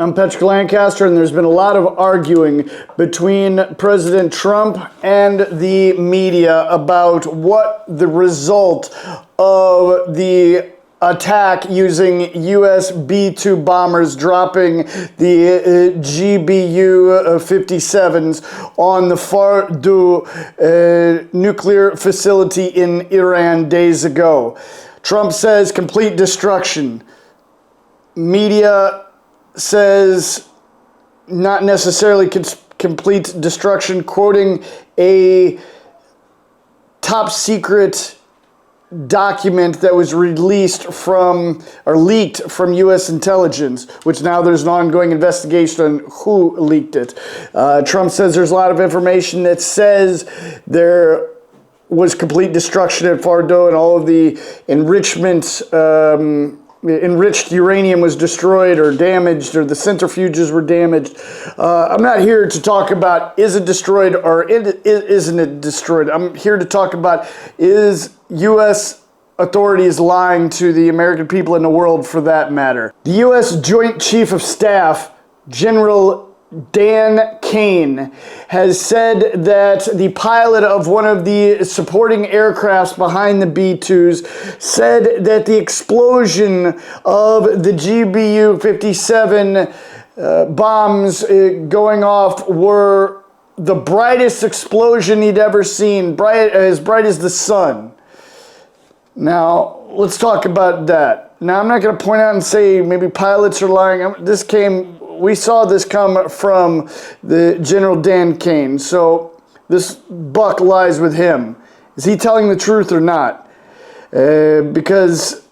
I'm Patrick Lancaster, and there's been a lot of arguing between President Trump and the media about what the result of the attack using U.S. B-2 bombers dropping the GBU-57s on the Fordow nuclear facility in Iran days ago. Trump says complete destruction. Media says not necessarily complete destruction, quoting a top secret document that was released from or leaked from U.S. intelligence, which now there's an ongoing investigation on who leaked it. Trump says there's a lot of information that says there was complete destruction at Fordow and all of the enriched uranium was destroyed or damaged, or the centrifuges were damaged. I'm not here to talk about is it destroyed or isn't it destroyed. I'm here to talk about is U.S. authorities lying to the American people and the world for that matter. The U.S. Joint Chief of Staff, General Dan Kane, has said that the pilot of one of the supporting aircrafts behind the B-2s said that the explosion of the GBU-57 bombs going off were the brightest explosion he'd ever seen, as bright as the sun. Now, let's talk about that. Now, I'm not going to point out and say maybe pilots are lying. We saw this come from the General Dan Kane, so this buck lies with him. Is he telling the truth or not? Because,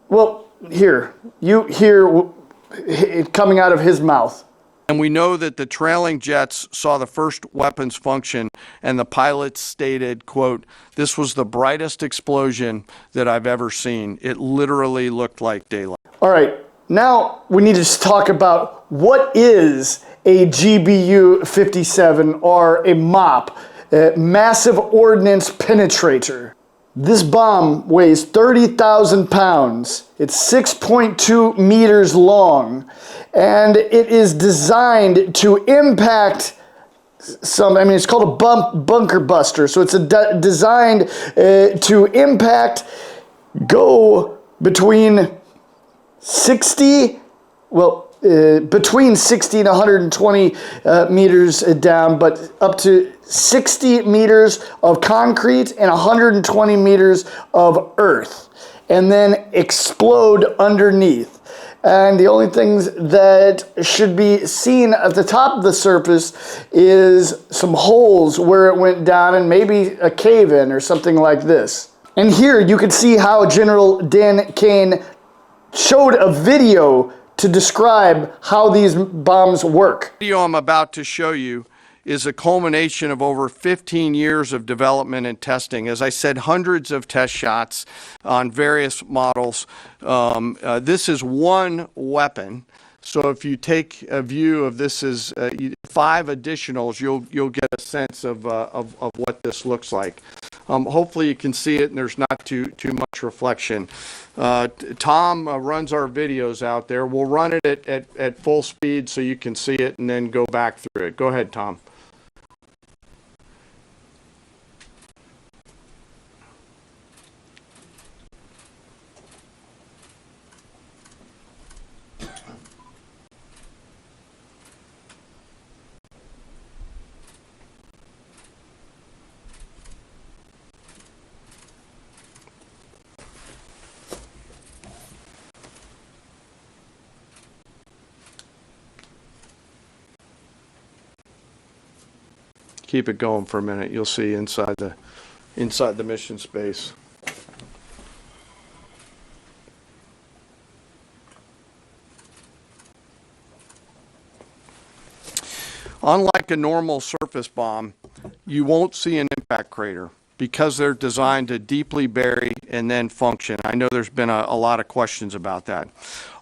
well, you hear it coming out of his mouth. And we know that the trailing jets saw the first weapons function, and the pilots stated, quote, "This was the brightest explosion that I've ever seen. It literally looked like daylight." All right. Now we need to talk about what is a GBU-57 or a MOP, a massive ordnance penetrator. This bomb weighs 30,000 pounds. It's 6.2 meters long, and it is designed to impact it's called a bunker buster. So it's designed to impact, go between 60 and 120 meters down, but up to 60 meters of concrete and 120 meters of earth, and then explode underneath. And the only things that should be seen at the top of the surface is some holes where it went down and maybe a cave-in or something like this. And here you can see how General Dan Kane showed a video to describe how these bombs work. The video I'm about to show you is a culmination of over 15 years of development and testing. As I said, hundreds of test shots on various models. This is one weapon. So if you take a view of this as 5 additionals, you'll get a sense of what this looks like. Hopefully you can see it and there's not too much reflection. Tom runs our videos out there. We'll run it at full speed so you can see it and then go back through it. Go ahead, Tom. Keep it going for a minute. You'll see inside the mission space. Unlike a normal surface bomb, you won't see an impact crater because they're designed to deeply bury and then function. I know there's been a lot of questions about that.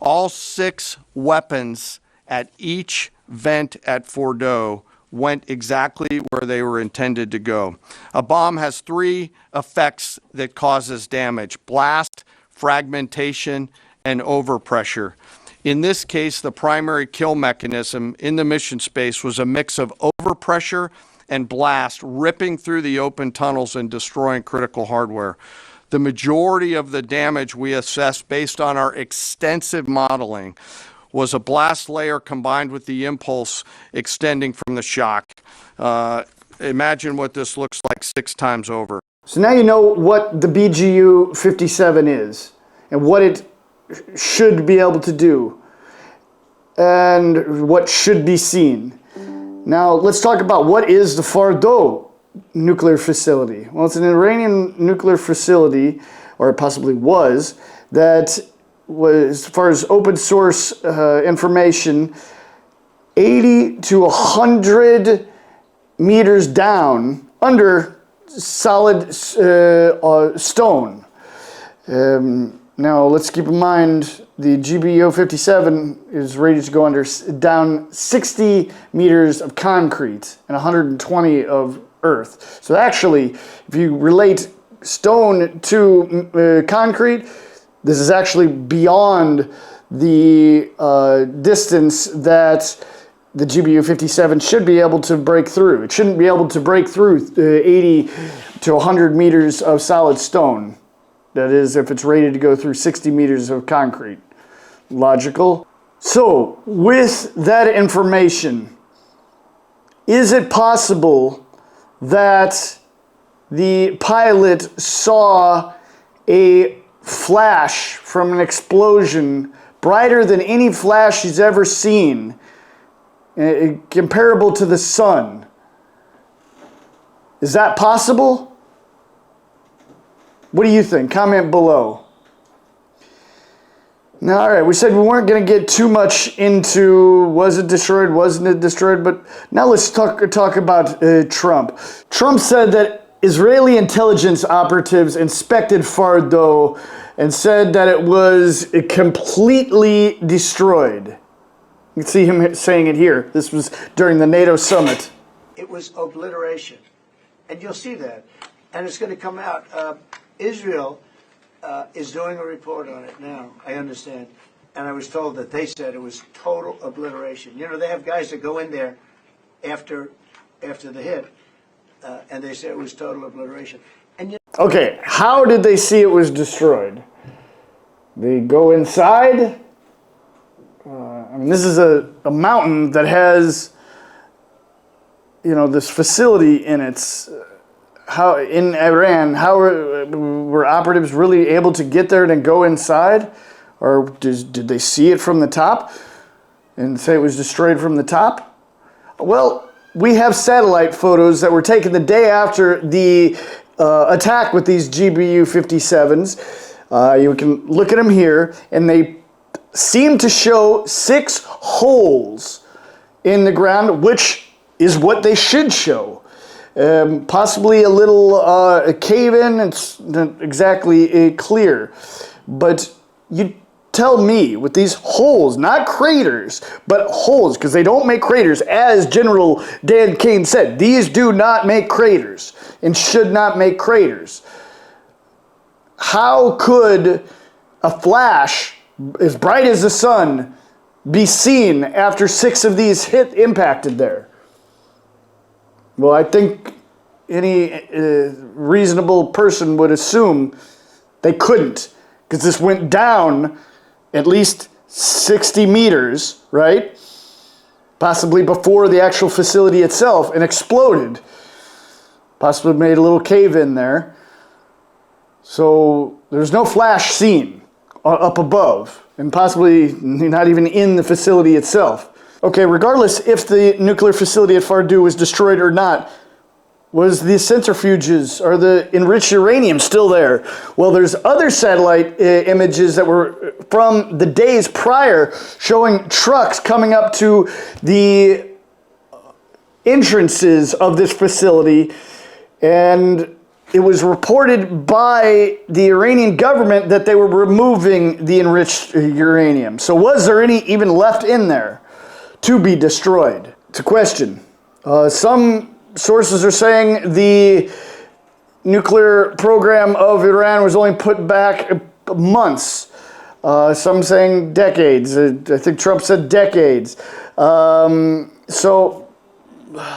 All 6 weapons at each vent at Fordow went exactly where they were intended to go. A bomb has 3 effects that causes damage: blast, fragmentation, and overpressure. In this case, the primary kill mechanism in the mission space was a mix of overpressure and blast ripping through the open tunnels and destroying critical hardware. The majority of the damage we assessed based on our extensive modeling was a blast layer combined with the impulse extending from the shock. Imagine what this looks like 6 times over. So now you know what the BGU-57 is and what it should be able to do and what should be seen. Now let's talk about what is the Fordow nuclear facility. Well, it's an Iranian nuclear facility, or it possibly was, that was, as far as open source information, 80 to 100 meters down under solid stone. Now let's keep in mind the GBU-57 is rated to go down 60 meters of concrete and 120 of earth. So actually, if you relate stone to concrete, this is actually beyond the distance that the GBU-57 should be able to break through. It shouldn't be able to break through 80 to 100 meters of solid stone. That is, if it's rated to go through 60 meters of concrete. Logical? So, with that information, is it possible that the pilot saw a flash from an explosion brighter than any flash he's ever seen, comparable to the sun? Is that possible? What do you think? Comment below. Now, all right, we said we weren't going to get too much into was it destroyed, wasn't it destroyed, but now let's talk about Trump. Trump said that Israeli intelligence operatives inspected Fordow and said that it was completely destroyed. You can see him saying it here. This was during the NATO summit. It was obliteration. And you'll see that. And it's going to come out. Israel is doing a report on it now, I understand. And I was told that they said it was total obliteration. You know, they have guys that go in there after the hit, and they say it was total obliteration. And okay, how did they see it was destroyed? They go inside. I mean, this is a mountain that has, you know, this facility in its. How in Iran? How were operatives really able to get there and go inside, or did they see it from the top and say it was destroyed from the top? Well, we have satellite photos that were taken the day after the attack with these GBU-57s. You can look at them here, and they seem to show 6 holes in the ground, which is what they should show. Possibly a little cave-in. It's not exactly clear. But you tell me, with these holes, not craters, but holes, because they don't make craters, as General Dan Kane said. These do not make craters and should not make craters. How could a flash as bright as the sun be seen after 6 of these impacted there? Well, I think any reasonable person would assume they couldn't, because this went down at least 60 meters, right? Possibly before the actual facility itself, and exploded. Possibly made a little cave in there. So there's no flash seen up above, and possibly not even in the facility itself. Okay, regardless if the nuclear facility at Fordow was destroyed or not, was the centrifuges or the enriched uranium still there? Well, there's other satellite images that were from the days prior showing trucks coming up to the entrances of this facility, and it was reported by the Iranian government that they were removing the enriched uranium. So was there any even left in there to be destroyed? It's a question. Some sources are saying the nuclear program of Iran was only put back months Some saying decades. I think Trump said decades. So,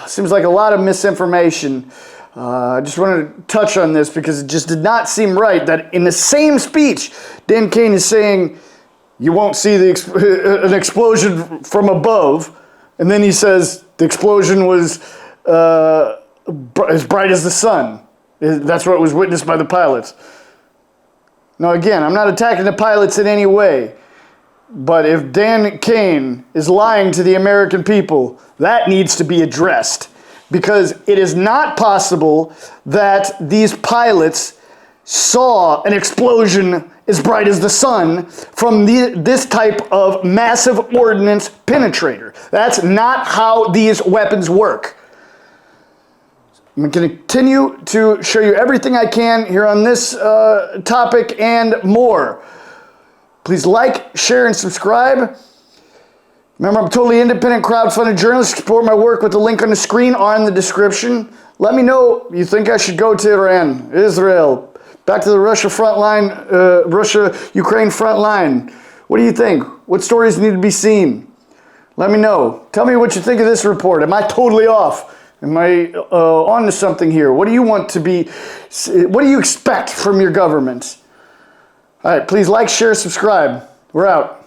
seems like a lot of misinformation. I just wanted to touch on this because it just did not seem right that in the same speech, Dan Kane is saying you won't see an explosion from above, and then he says the explosion was as bright as the sun. That's what was witnessed by the pilots. Now, again, I'm not attacking the pilots in any way, but if Dan Kane is lying to the American people, that needs to be addressed, because it is not possible that these pilots saw an explosion as bright as the sun from this type of massive ordnance penetrator. That's not how these weapons work. I'm going to continue to show you everything I can here on this topic and more. Please like, share, and subscribe. Remember, I'm a totally independent crowdfunded journalist. Support my work with the link on the screen or in the description. Let me know you think I should go to Iran, Israel, back to the Russia front line, Russia-Ukraine front line. What do you think? What stories need to be seen? Let me know. Tell me what you think of this report. Am I totally off? Am I on to something here? What do you want to be, what do you expect from your government? All right, please like, share, subscribe. We're out.